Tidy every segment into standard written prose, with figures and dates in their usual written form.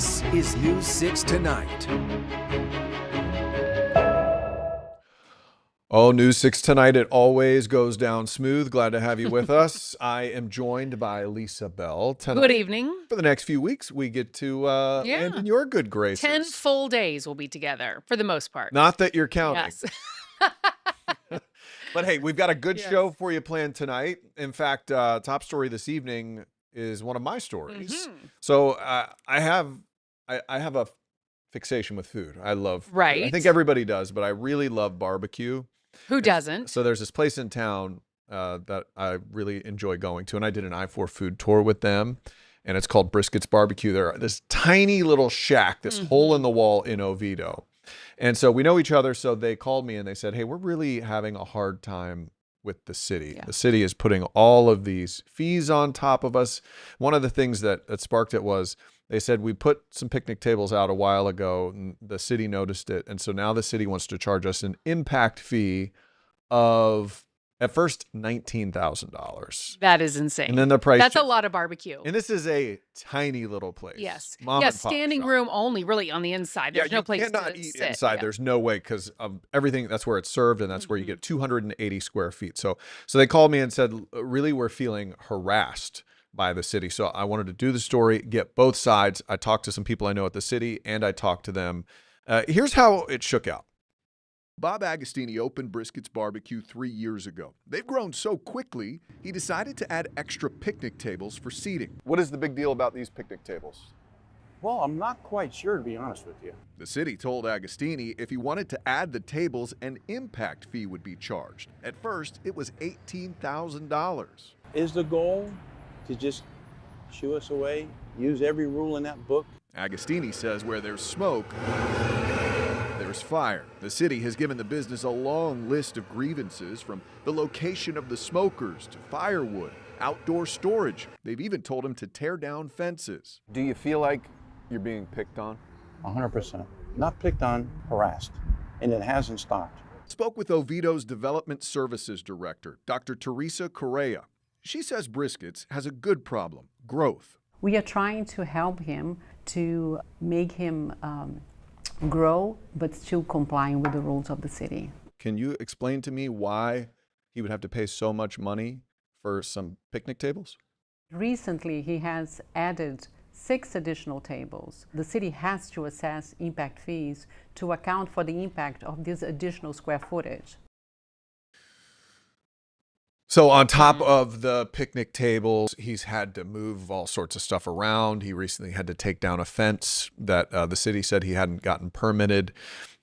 This is News 6 Tonight. Oh, News 6 Tonight, it always goes down smooth. Glad to have you with us. I am joined by Lisa Bell tonight. Good evening. For the next few weeks, we get to land in your good graces. 10 full days we'll be together, for the most part. Not that you're counting. Yes. But hey, we've got a good Yes. show for you planned tonight. In fact, top story this evening is one of my stories. So I have a fixation with food. I love food. I Right. think everybody does, but I really love barbecue. Who doesn't? So there's this place in town that I really enjoy going to, and I did an I-4 food tour with them, and it's called Brisket's Barbecue. They're this tiny little shack, this hole in the wall in Oviedo. And so we know each other, so they called me and they said, hey, we're really having a hard time with the city. Yeah. The city is putting all of these fees on top of us. One of the things that sparked it was they said, we put some picnic tables out a while ago, and the city noticed it. And so now the city wants to charge us an impact fee of, at first, $19,000. That is insane. And then the price. That's a lot of barbecue. And this is a tiny little place. Yes. Mom Yeah, and pop standing shop. room only, really, on the inside. There's Yeah, no you place cannot to eat sit. inside. Yeah. There's no way, because of everything. That's where it's served, and that's where you get 280 square feet. So they called me and said, really, we're feeling harassed by the city. So I wanted to do the story, get both sides. I talked to some people I know at the city, and I talked to them. Here's how it shook out. Bob Agostini opened Brisket's Barbecue 3 years ago. They've grown so quickly, he decided to add extra picnic tables for seating. What is the big deal about these picnic tables? Well, I'm not quite sure, to be honest with you. The city told Agostini if he wanted to add the tables, an impact fee would be charged. At first, it was $18,000. Is the goal to just shoo us away, use every rule in that book? Agostini says where there's smoke, there's fire. The city has given the business a long list of grievances, from the location of the smokers to firewood, outdoor storage. They've even told him to tear down fences. Do you feel like you're being picked on? 100%. Not picked on, harassed. And it hasn't stopped. Spoke with Oviedo's Development Services Director, Dr. Teresa Correa. She says Brisket's has a good problem: growth. We are trying to help him to make him grow, but still complying with the rules of the city. Can you explain to me why he would have to pay so much money for some picnic tables? Recently, he has added 6 additional tables. The city has to assess impact fees to account for the impact of this additional square footage. So on top of the picnic tables, he's had to move all sorts of stuff around. He recently had to take down a fence that the city said he hadn't gotten permitted.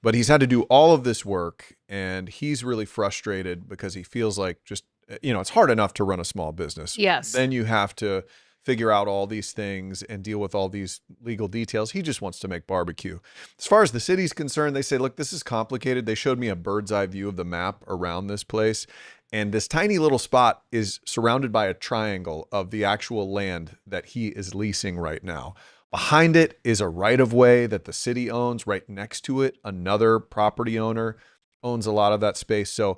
But he's had to do all of this work, and he's really frustrated because he feels like just, it's hard enough to run a small business. Yes. Then you have to figure out all these things and deal with all these legal details. He just wants to make barbecue. As far as the city's concerned, they say, look, this is complicated. They showed me a bird's eye view of the map around this place. And this tiny little spot is surrounded by a triangle of the actual land that he is leasing right now. Behind it is a right-of-way that the city owns. Right next to it, another property owner owns a lot of that space. So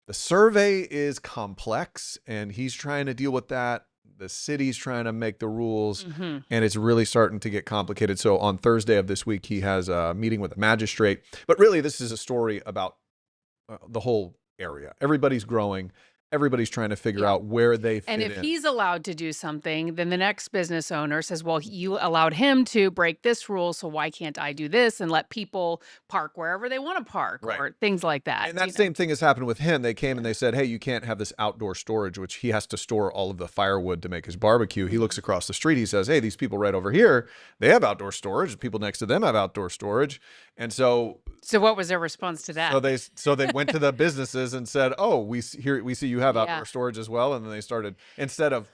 the survey is complex, and he's trying to deal with that. The city's trying to make the rules, and it's really starting to get complicated. So on Thursday of this week, he has a meeting with a magistrate. But really, this is a story about the whole area. Everybody's growing. Everybody's trying to figure out where they fit And if in. he's allowed to do something, then the next business owner says, well, you allowed him to break this rule, so why can't I do this and let people park wherever they want to park, Right. or things like that. And that same thing has happened with him. They came and they said, hey, you can't have this outdoor storage, which he has to store all of the firewood to make his barbecue. He looks across the street. He says, hey, these people right over here, they have outdoor storage. The people next to them have outdoor storage. And so what was their response to that? So they went to the businesses and said, oh, we see you have outdoor Yeah. storage as well. And then they started, instead of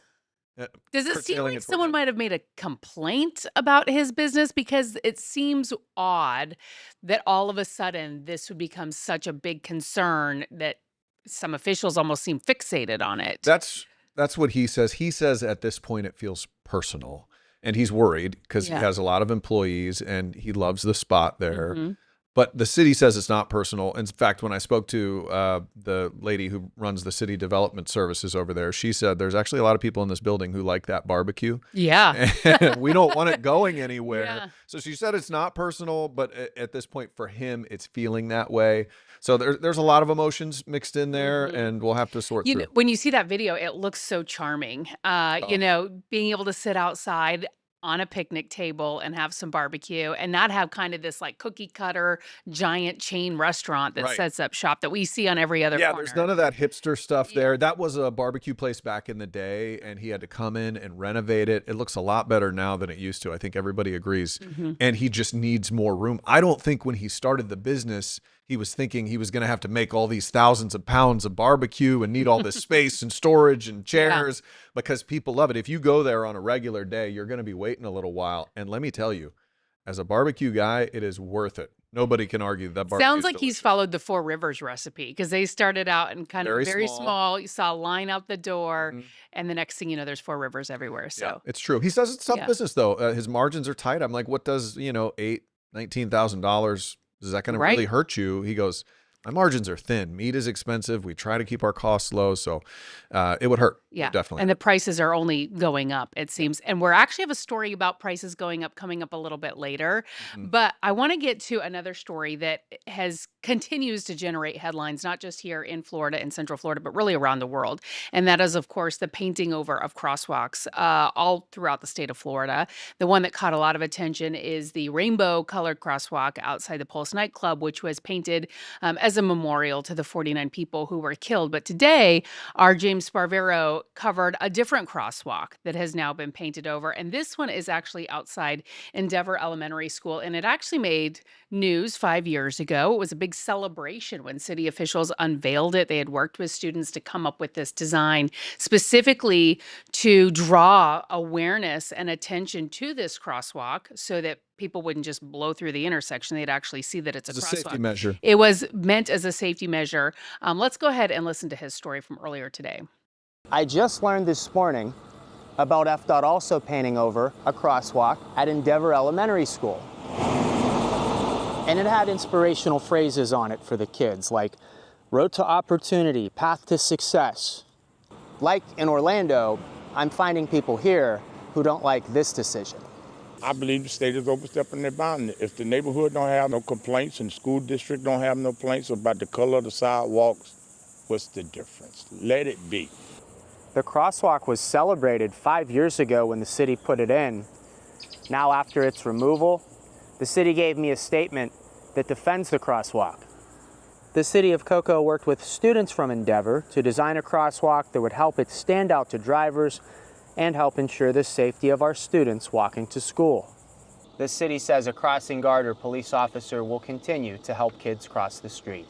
Does it seem curtailing like it for someone him. might have made a complaint about his business? Because it seems odd that all of a sudden this would become such a big concern that some officials almost seem fixated on it. That's what he says. He says at this point it feels personal, and he's worried because he Yeah. has a lot of employees and he loves the spot there. But the city says it's not personal. In fact, when I spoke to the lady who runs the city development services over there, she said there's actually a lot of people in this building who like that barbecue. Yeah. And we don't want it going anywhere. Yeah. So she said it's not personal, but at this point for him, it's feeling that way. So there's a lot of emotions mixed in there, and we'll have to sort You through. know, when you see that video, it looks so charming. You know, being able to sit outside on a picnic table and have some barbecue and not have kind of this like cookie cutter giant chain restaurant that Right. sets up shop that we see on every other Yeah, corner. there's none of that hipster stuff Yeah. there. That was a barbecue place back in the day, and he had to come in and renovate it. It looks a lot better now than it used to. I think everybody agrees. And he just needs more room. I don't think when he started the business, he was thinking he was going to have to make all these thousands of pounds of barbecue and need all this space and storage and chairs because people love it. If you go there on a regular day, you're going to be waiting a little while. And let me tell you, as a barbecue guy, it is worth it. Nobody can argue that barbecue. Sounds like he's followed the Four Rivers recipe because they started out and kind Very of very small. small. You saw a line out the door, and the next thing you know, there's Four Rivers everywhere. So Yeah, it's true. He says it's tough Yeah. business though. His margins are tight. I'm like, what does, $19,000? Is that going to Right. really hurt you? He goes, my margins are thin. Meat is expensive. We try to keep our costs low. So it would hurt. It would yeah, definitely. and the prices are only going up, it seems. And we're actually have a story about prices going up coming up a little bit later. But I want to get to another story that continues to generate headlines, not just here in Florida and Central Florida, but really around the world. And that is, of course, the painting over of crosswalks all throughout the state of Florida. The one that caught a lot of attention is the rainbow colored crosswalk outside the Pulse nightclub, which was painted as a memorial to the 49 people who were killed. But today, our James Sparvero covered a different crosswalk that has now been painted over. And this one is actually outside Endeavor Elementary School. And it actually made news 5 years ago. It was a big celebration when city officials unveiled it. They had worked with students to come up with this design specifically to draw awareness and attention to this crosswalk so that people wouldn't just blow through the intersection. They'd actually see that it's a It's a crosswalk. safety measure. It was meant as a safety measure. Let's go ahead and listen to his story from earlier today. I just learned this morning about FDOT also painting over a crosswalk at Endeavor Elementary School. And it had inspirational phrases on it for the kids, like road to opportunity, path to success. Like in Orlando, I'm finding people here who don't like this decision. I believe the state is overstepping their boundaries. If the neighborhood don't have no complaints and the school district don't have no complaints about the color of the sidewalks, what's the difference? Let it be. The crosswalk was celebrated 5 years ago when the city put it in. Now, after its removal, the city gave me a statement that defends the crosswalk. The city of Cocoa worked with students from Endeavor to design a crosswalk that would help it stand out to drivers and help ensure the safety of our students walking to school. The city says a crossing guard or police officer will continue to help kids cross the street.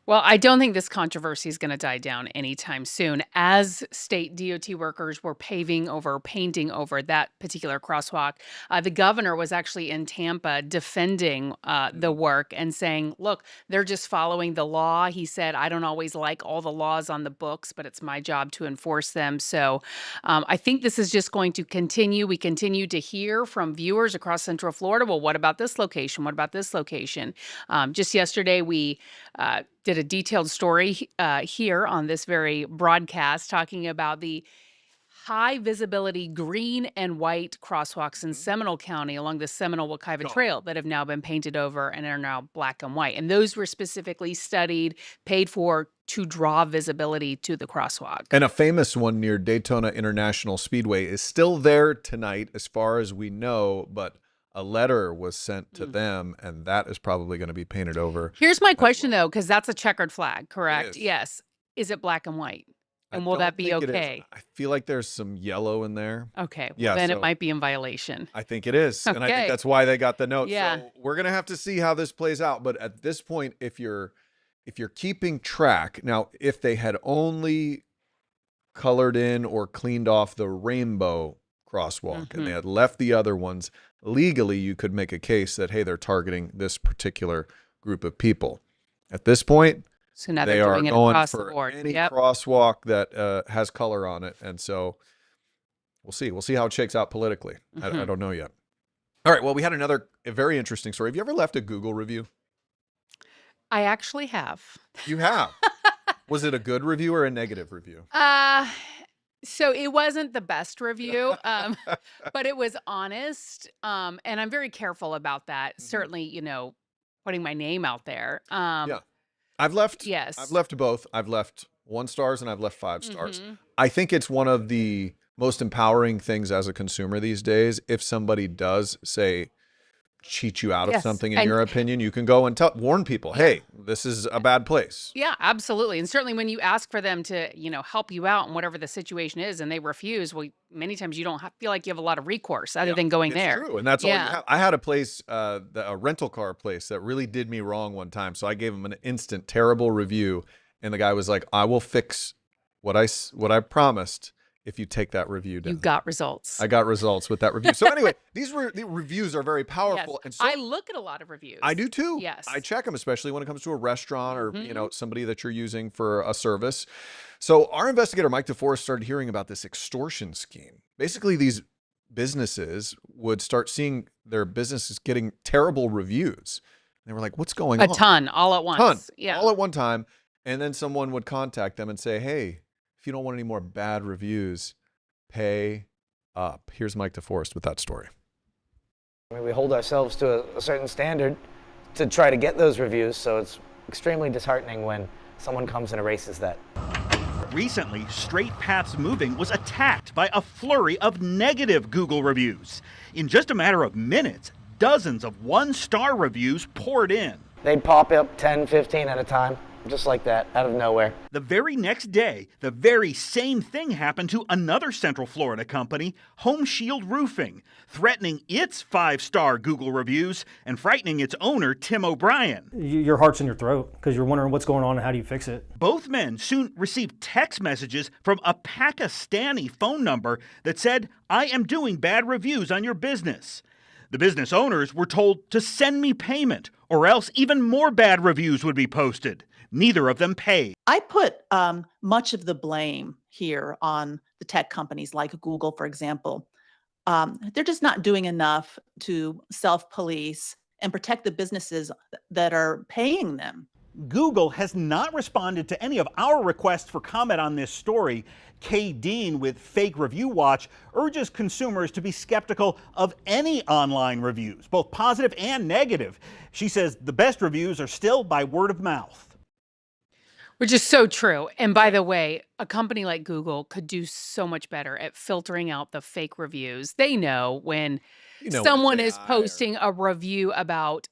Well, I don't think this controversy is going to die down anytime soon. As state DOT workers were painting over that particular crosswalk, the governor was actually in Tampa defending the work and saying, look, they're just following the law. He said, I don't always like all the laws on the books, but it's my job to enforce them. So I think this is just going to continue. We continue to hear from viewers across Central Florida. Well, what about this location? What about this location? Just yesterday, we did a detailed story here on this very broadcast talking about the high visibility green and white crosswalks in Seminole County along the Seminole-Wekiva Trail that have now been painted over and are now black and white. And those were specifically studied, paid for to draw visibility to the crosswalk. And a famous one near Daytona International Speedway is still there tonight, as far as we know, but a letter was sent to them, and that is probably going to be painted over. Here's my question, though, because that's a checkered flag, correct? is. Yes. Is it black and white? And I will don't that be think it is. okay? I feel like there's some yellow in there. Okay. Well, Yeah, then so- it might be in violation. I think it is. And I Okay. think that's why they got the note. Yeah. So we're going to have to see how this plays out. But at this point, if you're keeping track, now, if they had only colored in or cleaned off the rainbow crosswalk and they had left the other ones, legally, you could make a case that, hey, they're targeting this particular group of people. At this point, So now they they're are doing it going across the for board. any Yep. crosswalk that has color on it. And so we'll see. We'll see how it shakes out politically. I don't know yet. All right. Well, we had a very interesting story. Have you ever left a Google review? I actually have. You have. Was it a good review or a negative review? Uh, so it wasn't the best review, but it was honest. And I'm very careful about that. Certainly, putting my name out there. Yeah. I've left Yes. both. I've left 1 stars and I've left 5 stars. Mhm. I think it's one of the most empowering things as a consumer these days. If somebody does say cheat you out of Yes, something in and- your opinion, you can go and warn people, hey, this is a bad place. Yeah, absolutely. And certainly when you ask for them to, help you out in whatever the situation is and they refuse, well, many times you don't feel like you have a lot of recourse other than going It's there. true, and that's all you Yeah. have. I had a place, a rental car place that really did me wrong one time, so I gave him an instant terrible review, and the guy was like, "I will fix what I promised if you take that review down." You got results. I got results with that review. So anyway, the reviews are very powerful, Yes. and so I look at a lot of reviews. I do too. Yes. I check them, especially when it comes to a restaurant or Mhm. somebody that you're using for a service. So our investigator Mike DeForest started hearing about this extortion scheme. Basically, these businesses would start seeing their businesses getting terrible reviews. They were like, "What's going A on?" ton all at once. Ton, Yeah. all at one time, and then someone would contact them and say, "Hey, if you don't want any more bad reviews, pay up." Here's Mike DeForest with that story. I mean, we hold ourselves to a certain standard to try to get those reviews, so it's extremely disheartening when someone comes and erases that. Recently, Straight Paths Moving was attacked by a flurry of negative Google reviews. In just a matter of minutes, dozens of 1-star reviews poured in. They'd pop up 10, 15 at a time, just like that, out of nowhere. The very next day, the very same thing happened to another Central Florida company, Home Shield Roofing, threatening its 5-star Google reviews and frightening its owner, Tim O'Brien. Your heart's in your throat because you're wondering what's going on and how do you fix it. Both men soon received text messages from a Pakistani phone number that said, "I am doing bad reviews on your business." The business owners were told to send me payment or else even more bad reviews would be posted. Neither of them paid. I put much of the blame here on the tech companies like Google, for example. They're just not doing enough to self-police and protect the businesses that are paying them. Google has not responded to any of our requests for comment on this story. Kay Dean with Fake Review Watch urges consumers to be skeptical of any online reviews, both positive and negative. She says the best reviews are still by word of mouth. Which is so true. And by the way, a company like Google could do so much better at filtering out the fake reviews. They know when someone is posting a review about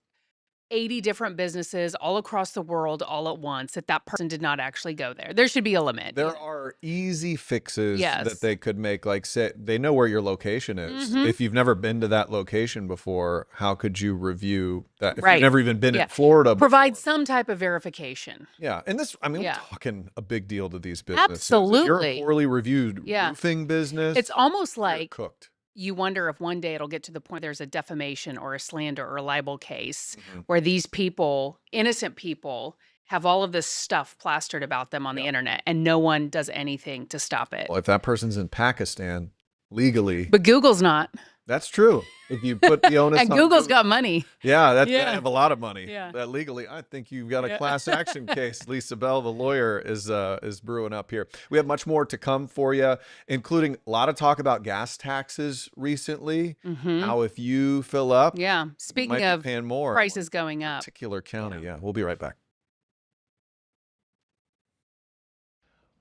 80 different businesses all across the world all at once, that person did not actually go there. There should be a limit. There are easy fixes Yes. that they could make, like say they know where your location is. Mhm. If you've never been to that location before, how could you review that? If Right. you've never even been Yeah. in Florida Provide some type of verification. Yeah, and this, I mean, Yeah. we're talking a big deal to these businesses. If you're Absolutely. a poorly reviewed Yeah. roofing business, It's almost you're like cooked. you wonder if one day it'll get to the point there's a defamation or a slander or a libel case Mm-hmm. where these people, innocent people, have all of this stuff plastered about them on the internet and no one does anything to stop it. Well, if that person's in Pakistan legally, But Google's not. that's true. If you put the onus And on Google's Google- got money. Yeah, they Yeah. have a lot of money. Yeah. That legally, I think you've got a Yeah. class action case. Lisa Bell, the lawyer, is brewing up here. We have much more to come for you, including a lot of talk about gas taxes recently. Mhm. How if you fill up, Yeah. you Speaking might be of paying more. prices going up. Particular county. Yeah, we'll be right back.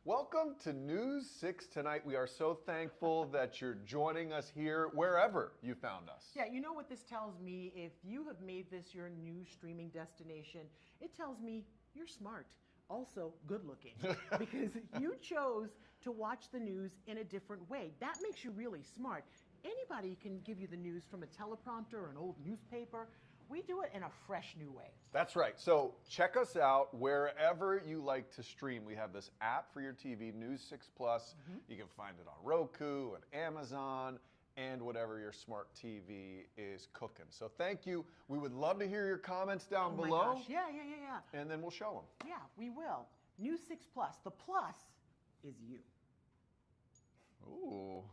Welcome to News 6 Tonight. We are so thankful that you're joining us here wherever you found us. Yeah, you know what this tells me? If you have made this your new streaming destination, it tells me you're smart, also good looking, because you chose to watch the news in a different way. That makes you really smart. Anybody can give you the news from a teleprompter or an old newspaper. We do it in a fresh new way. That's right. So check us out wherever you like to stream. We have this app for your TV, News 6 Plus. You can find it on Roku and Amazon and whatever your smart TV is cooking. So thank you. We would love to hear your comments down Oh my below. gosh. Yeah. And then we'll show them. Yeah, we will. News 6 Plus. The plus is you. Ooh.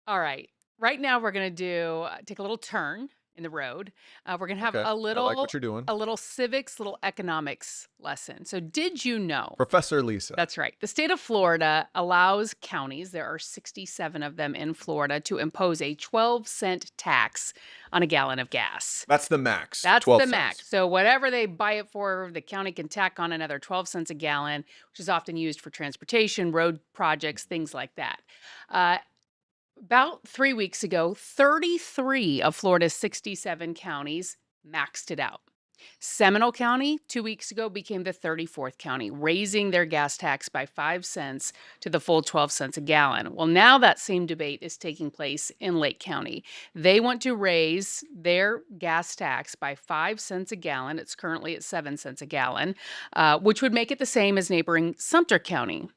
All right. Right now, we're going to take a little turn in the road. We're going to have Okay. a I like what you're doing. little civics, little economics lesson. So, did you know? Professor Lisa. That's right. The state of Florida allows counties, there are 67 of them in Florida, to impose a 12-cent tax on a gallon of gas. That's the max. That's 12 the cents. max. So whatever they buy it for, the county can tack on another 12 cents a gallon, which is often used for transportation, road projects, things like that. About 3 weeks ago, 33 of Florida's 67 counties maxed it out. Seminole County, 2 weeks ago, became the 34th county, raising their gas tax by 5 cents to the full 12 cents a gallon. Well, now that same debate is taking place in Lake County. They want to raise their gas tax by 5 cents a gallon. It's currently at 7 cents a gallon, which would make it the same as neighboring Sumter County.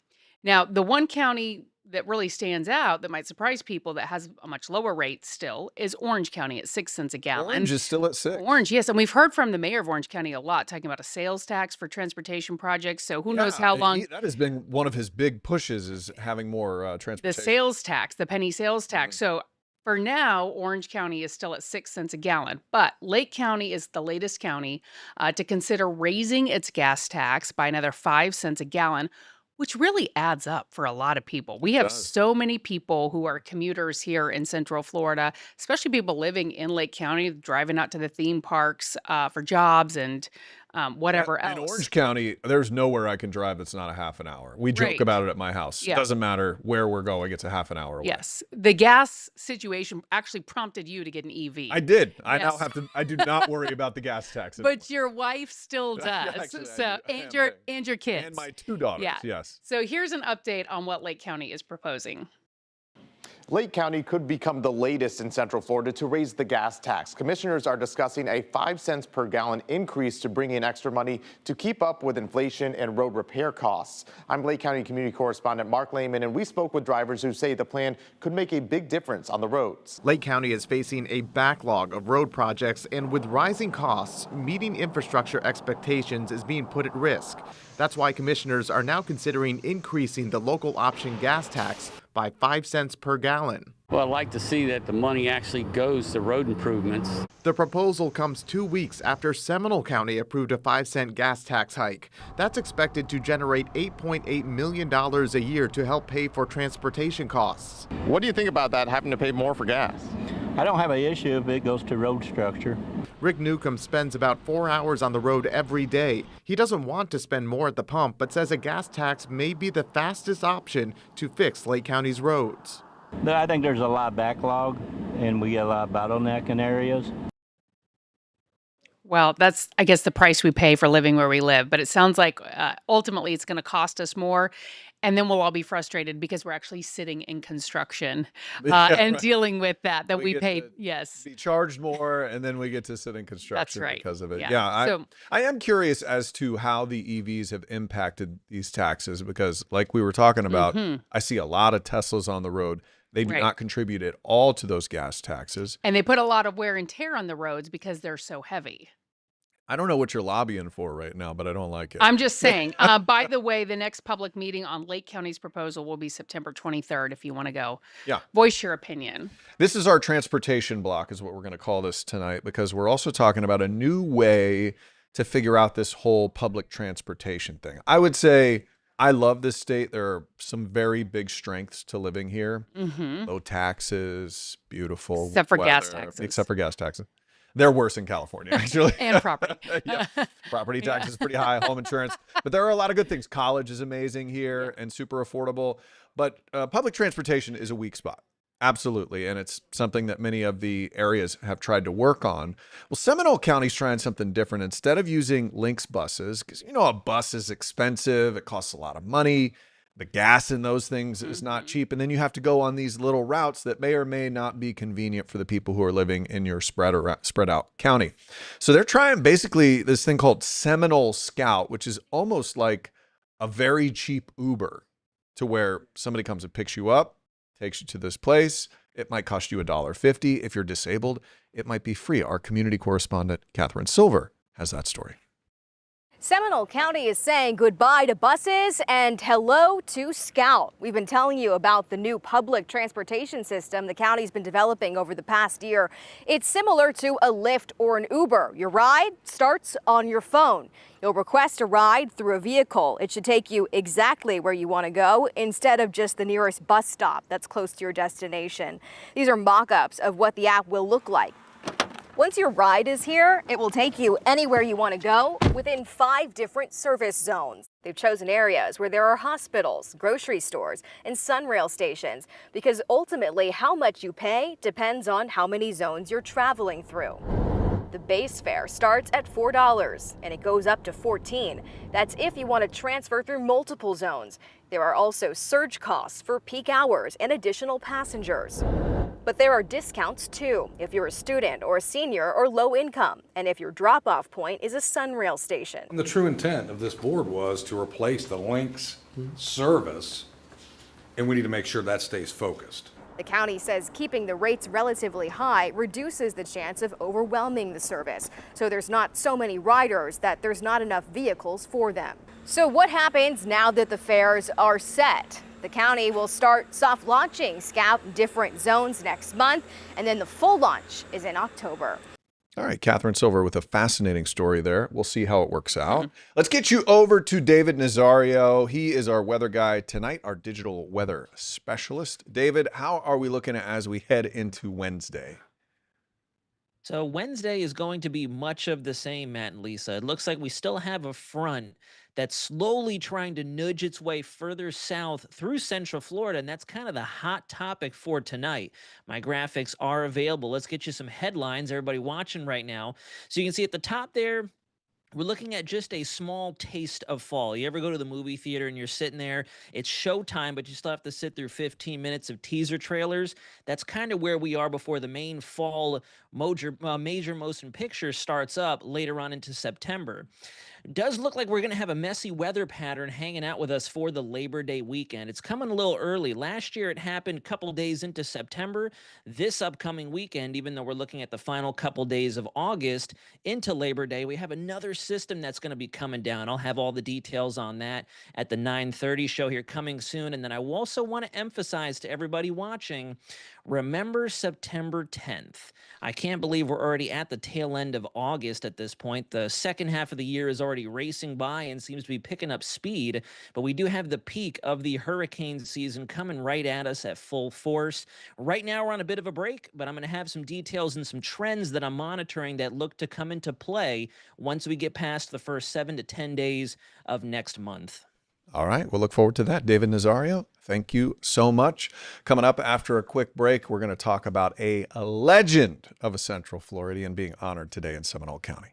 Now, the one county that really stands out that might surprise people that has a much lower rate still is Orange County at 6 cents a gallon. Orange is still at 6. Orange, yes. And we've heard from the mayor of Orange County a lot, talking about a sales tax for transportation projects. So who knows how long. That has been one of his big pushes, is having more The transportation. sales tax, the penny sales tax. So for now, Orange County is still at 6 cents a gallon, but Lake County is the latest county to consider raising its gas tax by another 5 cents a gallon, which really adds up for a lot of people. We have so many people who are commuters here in Central Florida, especially people living in Lake County, driving out to the theme parks for jobs and whatever else. In Orange County, there's nowhere I can drive that's not a half an hour. We joke Right. about it at my house. Yeah. It doesn't matter where we're going, it's a half an hour away. Yes. The gas situation actually prompted you to get an EV. I did. I now Yes. have to. I do not worry about the gas tax anymore. But your wife still Yeah, does. actually, I So do. I and am your kids. And my 2 daughters, Yeah. yes. So here's an update on what Lake County is proposing. Lake County could become the latest in Central Florida to raise the gas tax. Commissioners are discussing a 5 cents per gallon increase to bring in extra money to keep up with inflation and road repair costs. I'm Lake County community correspondent Mark Lehman, and we spoke with drivers who say the plan could make a big difference on the roads. Lake County is facing a backlog of road projects, and with rising costs, meeting infrastructure expectations is being put at risk. That's why commissioners are now considering increasing the local option gas tax by 5 cents per gallon. Well, I'd like to see that the money actually goes to road improvements. The proposal comes 2 weeks after Seminole County approved a 5-cent gas tax hike. That's expected to generate $8.8 million a year to help pay for transportation costs. What do you think about that, having to pay more for gas? I don't have an issue if it goes to road structure. Rick Newcomb spends about 4 hours on the road every day. He doesn't want to spend more at the pump, but says a gas tax may be the fastest option to fix Lake County's roads. But I think there's a lot of backlog, and we get a lot of bottleneck in areas. Well, that's, I guess, the price we pay for living where we live. But it sounds like ultimately it's going to cost us more. And then we'll all be frustrated because we're actually sitting in construction Yeah, and right. dealing with that we get paid. to Yes. Be charged more, and then we get to sit in construction right. because of it. Yeah. Yeah, So- I am curious as to how the EVs have impacted these taxes, because like we were talking about, Mhm. I see a lot of Teslas on the road. They do Right. not contribute at all to those gas taxes. And they put a lot of wear and tear on the roads because they're so heavy. I don't know what you're lobbying for right now, but I don't like it. I'm just saying. By the way, the next public meeting on Lake County's proposal will be September 23rd if you want to go. Yeah. Voice your opinion. This is our transportation block, is what we're going to call this tonight, because we're also talking about a new way to figure out this whole public transportation thing. I would say I love this state. There are some very big strengths to living here. Mhm. Low taxes, beautiful. Except for gas weather, taxes. Except for gas taxes. They're worse in California, actually. And property. Yeah. Property tax is pretty high, home insurance. But there are a lot of good things. College is amazing here and super affordable. But public transportation is a weak spot. Absolutely. And it's something that many of the areas have tried to work on. Well, Seminole County's trying something different. Instead of using Lynx buses, because you know a bus is expensive, it costs a lot of money. The gas in those things is not cheap. And then you have to go on these little routes that may or may not be convenient for the people who are living in your spread out county. So they're trying basically this thing called Seminole Scout, which is almost like a very cheap Uber, to where somebody comes and picks you up, takes you to this place. It might cost you $1.50. If you're disabled, it might be free. Our community correspondent, Catherine Silver, has that story. Seminole County is saying goodbye to buses and hello to Scout. We've been telling you about the new public transportation system the county's been developing over the past year. It's similar to a Lyft or an Uber. Your ride starts on your phone. You'll request a ride through a vehicle. It should take you exactly where you want to go instead of just the nearest bus stop that's close to your destination. These are mock-ups of what the app will look like. Once your ride is here, it will take you anywhere you want to go within 5 different service zones. They've chosen areas where there are hospitals, grocery stores, and Sunrail stations because ultimately how much you pay depends on how many zones you're traveling through. The base fare starts at $4 and it goes up to $14. That's if you want to transfer through multiple zones. There are also surge costs for peak hours and additional passengers. But there are discounts too if you're a student or a senior or low income, and if your drop-off point is a Sunrail station. The true intent of this board was to replace the Lynx service, and we need to make sure that stays focused. The county says keeping the rates relatively high reduces the chance of overwhelming the service, so there's not so many riders that there's not enough vehicles for them. So what happens now that the fares are set? The county will start soft launching Scout in different zones next month, and then the full launch is in October. All right, Catherine Silver with a fascinating story there. We'll see how it works out. Let's get you over to David Nazario. He is our weather guy tonight, our digital weather specialist. David, how are we looking as we head into Wednesday? So Wednesday is going to be much of the same, Matt and Lisa. It looks like we still have a front that's slowly trying to nudge its way further south through Central Florida, and that's kind of the hot topic for tonight. My graphics are available. Let's get you some headlines, everybody watching right now. So you can see at the top there, we're looking at just a small taste of fall. You ever go to the movie theater and you're sitting there, it's showtime, but you still have to sit through 15 minutes of teaser trailers? That's kind of where we are before the main fall major motion picture starts up later on into September. It does look like we're going to have a messy weather pattern hanging out with us for the Labor Day weekend. It's coming a little early. Last year it happened a couple days into September. This upcoming weekend, even though we're looking at the final couple days of August into Labor Day, we have another system that's going to be coming down. I'll have all the details on that at the 9:30 show here coming soon. And then I also want to emphasize to everybody watching, remember September 10th. I can't believe we're already at the tail end of August at this point. The second half of the year is already racing by and seems to be picking up speed, but we do have the peak of the hurricane season coming right at us at full force. Right now we're on a bit of a break, but I'm going to have some details and some trends that I'm monitoring that look to come into play once we get past the first 7 to 10 days of next month. All right, we'll look forward to that. David Nazario, thank you so much. Coming up after a quick break, we're going to talk about a legend of a Central Floridian being honored today in Seminole County.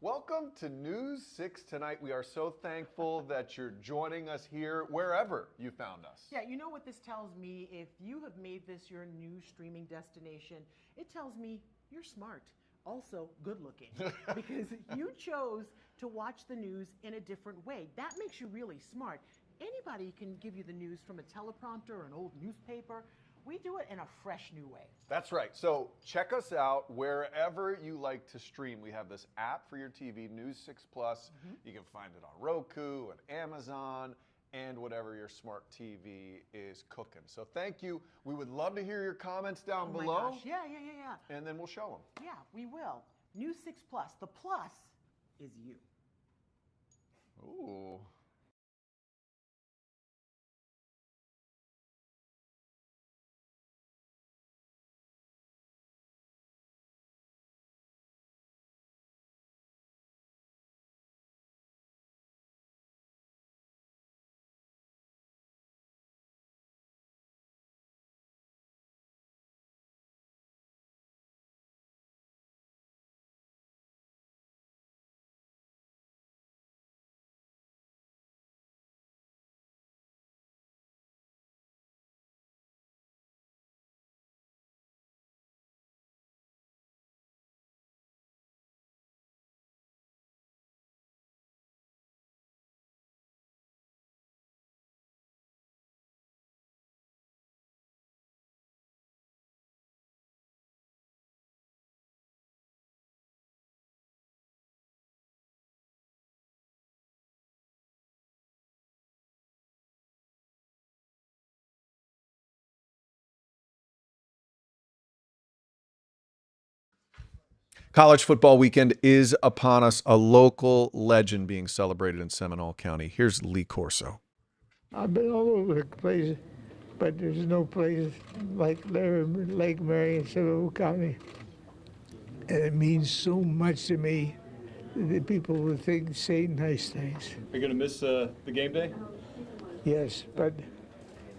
Welcome to News 6 Tonight. We are so thankful that you're joining us here wherever you found us. Yeah, you know what this tells me? If you have made this your new streaming destination, it tells me you're smart. Also good looking, because you chose to watch the news in a different way. That makes you really smart. Anybody can give you the news from a teleprompter or an old newspaper. We do it in a fresh new way. That's right. So check us out wherever you like to stream. We have this app for your TV, News 6 Plus. You can find it on Roku and Amazon and whatever your smart TV is cooking. So thank you. We would love to hear your comments down below. My gosh. Yeah. And then we'll show them. Yeah, we will. News 6 Plus. The plus is you. Ooh. College football weekend is upon us. A local legend being celebrated in Seminole County. Here's Lee Corso. I've been all over the place, but there's no place like Lake Mary in Seminole County. And it means so much to me that people will say nice things. Are you going to miss the game day? Yes, but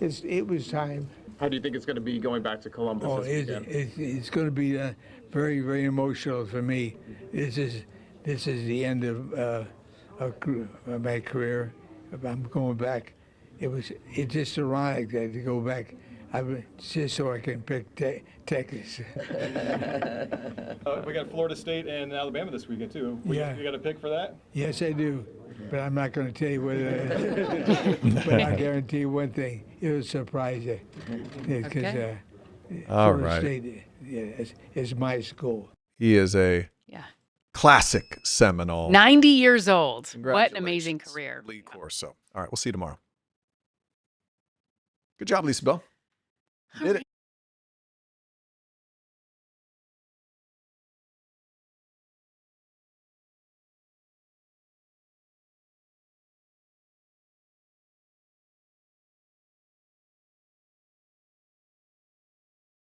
it was time. How do you think it's going to be going back to Columbus Oh, this weekend? it's going to be very, very emotional for me. This is the end of my career. I'm going back. It's just ironic that to go back. Just so I can pick Texas. We got Florida State and Alabama this weekend too. Yeah. You got a pick for that? Yes, I do, but I'm not going to tell you what it is. But I guarantee you one thing: it'll surprise you, because Okay. Florida right. State is my school. He is a classic Seminole. 90 years old. What an amazing career. Lee Corso. All right, we'll see you tomorrow. Good job, Lisa Bell. Did it.